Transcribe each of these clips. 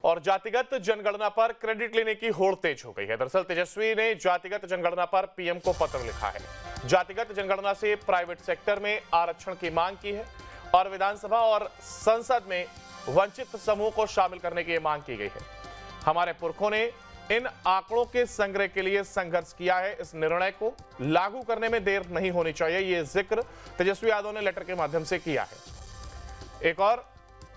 और जातिगत जनगणना पर क्रेडिट लेने की होड़ तेज हो गई है। दरअसल तेजस्वी ने जातिगत जनगणना पर पीएम को पत्र लिखा है। जातिगत जनगणना से प्राइवेट सेक्टर में आरक्षण की मांग की है और विधानसभा और संसद में वंचित समूह को शामिल करने की मांग की गई है। हमारे पुरखों ने इन आंकड़ों के संग्रह के लिए संघर्ष किया है। इस निर्णय को लागू करने में देर नहीं होनी चाहिए, ये जिक्र तेजस्वी यादव ने लेटर के माध्यम से किया है। एक और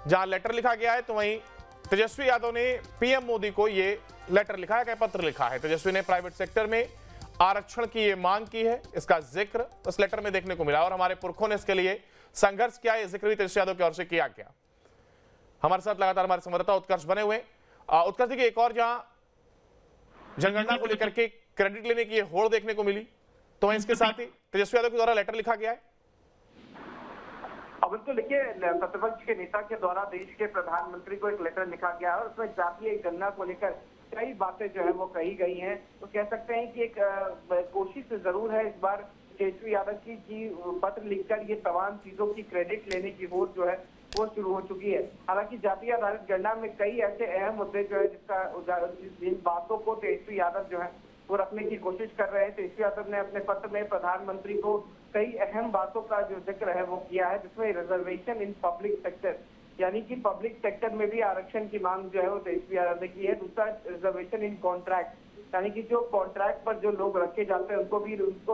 जहां लेटर लिखा गया है तो वहीं तेजस्वी यादव ने पीएम मोदी को ये लेटर लिखा है, पत्र लिखा है। तेजस्वी ने प्राइवेट सेक्टर में आरक्षण की ये मांग की है, इसका जिक्र उस लेटर में देखने को मिला और हमारे पुरखों ने इसके लिए संघर्ष किया है। जिक्र भी तेजस्वी यादव की ओर से किया गया। हमारे साथ लगातार हमारे संवाददाता उत्कर्ष बने हुए। उत्कर्ष, देखिए एक और जहां जनगणना को लेकर के क्रेडिट लेने की होड़ देखने को मिली, तो वहीं इसके साथ ही तेजस्वी यादव के द्वारा लेटर लिखा गया है। बिल्कुल, देखिए प्रतिपक्ष के नेता के द्वारा देश के प्रधानमंत्री को एक लेटर लिखा गया है और उसमें जातीय गणना को लेकर कई बातें जो है वो कही गई हैं। तो कह सकते हैं कि एक कोशिश जरूर है इस बार तेजस्वी यादव की पत्र लिखकर ये तमाम चीजों की क्रेडिट लेने की होड़ जो है वो शुरू हो चुकी है। हालांकि जातीय आधारित गणना में कई ऐसे अहम मुद्दे जो है जिन बातों को तेजस्वी यादव जो है वो रखने की कोशिश कर रहे हैं। तेजस्वी यादव ने अपने पत्र में प्रधानमंत्री को कई अहम बातों का जो जिक्र है वो किया है, जिसमें रिजर्वेशन इन पब्लिक सेक्टर, यानी कि पब्लिक सेक्टर में भी आरक्षण की मांग जो है वो तेजस्वी यादव ने की है। दूसरा, रिजर्वेशन इन कॉन्ट्रैक्ट, यानी कि जो कॉन्ट्रैक्ट पर जो लोग रखे जाते हैं उनको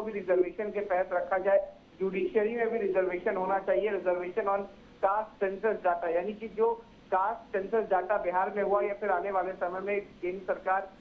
भी रिजर्वेशन के तहत रखा जाए। जुडिशियरी में भी रिजर्वेशन होना चाहिए। Reservation on caste census data, यानी कि जो कास्ट सेंसस डाटा बिहार में हुआ या फिर आने वाले समय में केंद्र सरकार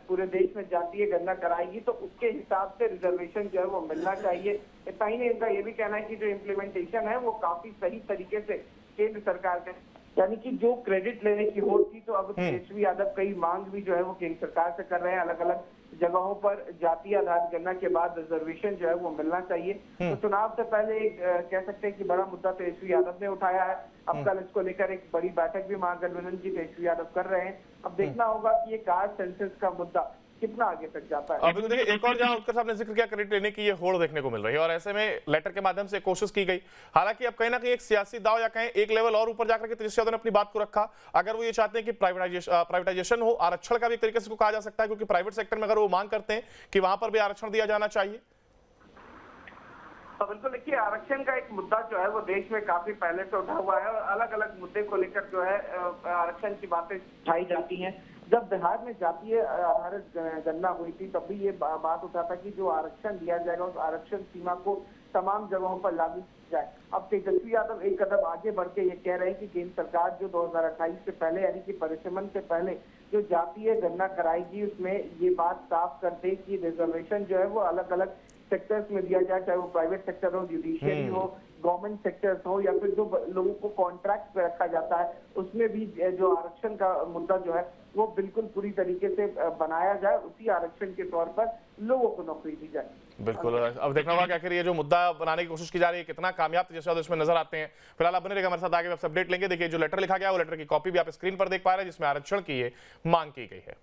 पूरे देश में जातीय गणना कराएगी तो उसके हिसाब से रिजर्वेशन जो है वो मिलना चाहिए। इतना ही नहीं, इनका ये भी कहना है कि जो इम्प्लीमेंटेशन है वो काफी सही तरीके से केंद्र सरकार के, यानी कि जो क्रेडिट लेने की होड़ थी तो अब तेजस्वी यादव कई मांग भी जो है वो केंद्र सरकार से कर रहे हैं। अलग अलग जगहों पर जातीय आधारित गणना के बाद रिजर्वेशन जो है वो मिलना चाहिए। तो चुनाव से पहले एक कह सकते हैं कि बड़ा मुद्दा तेजस्वी यादव ने उठाया है। अब कल इसको लेकर एक बड़ी बैठक भी महागठबंधन की तेजस्वी यादव कर रहे हैं। अब देखना होगा कि ये कास्ट सेंसस का मुद्दा कितना आगे तक जाता है। अभी तो देखिए एक और जहां उत्कर्ष साहब ने जिक्र किया, क्रेडिट लेने की ये होड़ देखने को मिल रही है और ऐसे में लेटर के माध्यम से कोशिश की गई। हालांकि अब कहीं ना कहीं एक सियासी दाव या कहीं एक लेवल और ऊपर जाकर के तेजस्वी यादव ने अपनी बात को रखा। अगर वो ये चाहते हैं कि प्राइवेटाइजेशन हो, आरक्षण का भी एक तरीके से कहा जा सकता है, क्योंकि प्राइवेट सेक्टर में अगर वो मांग करते हैं कि वहां पर भी आरक्षण दिया जाना चाहिए। तो बिल्कुल, देखिए आरक्षण का एक मुद्दा जो है वो देश में काफी पहले से उठा हुआ है और अलग अलग मुद्दे को लेकर जो है आरक्षण की बातें उठाई जाती हैं। जब बिहार में जातीय आधारित गणना हुई थी तब भी ये बात उठा था कि जो आरक्षण दिया जाएगा उस आरक्षण सीमा को तमाम जगहों पर लागू किया जाए। अब तेजस्वी यादव एक कदम आगे बढ़ के ये कह रहे हैं कि केंद्र सरकार जो 2028 से पहले, यानी कि परिसीमन से पहले जो जातीय गणना कराएगी उसमें ये बात साफ कर दे कि रिजर्वेशन जो है वो अलग अलग सेक्टर्स में दिया जाए, चाहे वो प्राइवेट सेक्टर हो, जुडिशियरी हो, गवर्नमेंट सेक्टर्स हो या फिर जो लोगों को कॉन्ट्रैक्ट पे रखा जाता है उसमें भी जो आरक्षण का मुद्दा जो है वो बिल्कुल पूरी तरीके से बनाया जाए। उसी आरक्षण के तौर पर लोगों को नौकरी दी जाए। बिल्कुल, अब देखना होगा कि आखिर ये जो मुद्दा बनाने की कोशिश की जा रही है कितना कामयाब तेजस्वी यादव इसमें नजर आते हैं। फिलहाल आप बने रहिएगा हमारे साथ, आगे अपडेट लेंगे। देखिए जो लेटर लिखा गया वो लेटर की कॉपी भी आप स्क्रीन पर देख पा रहे हैं, जिसमें आरक्षण की ये मांग की गई है।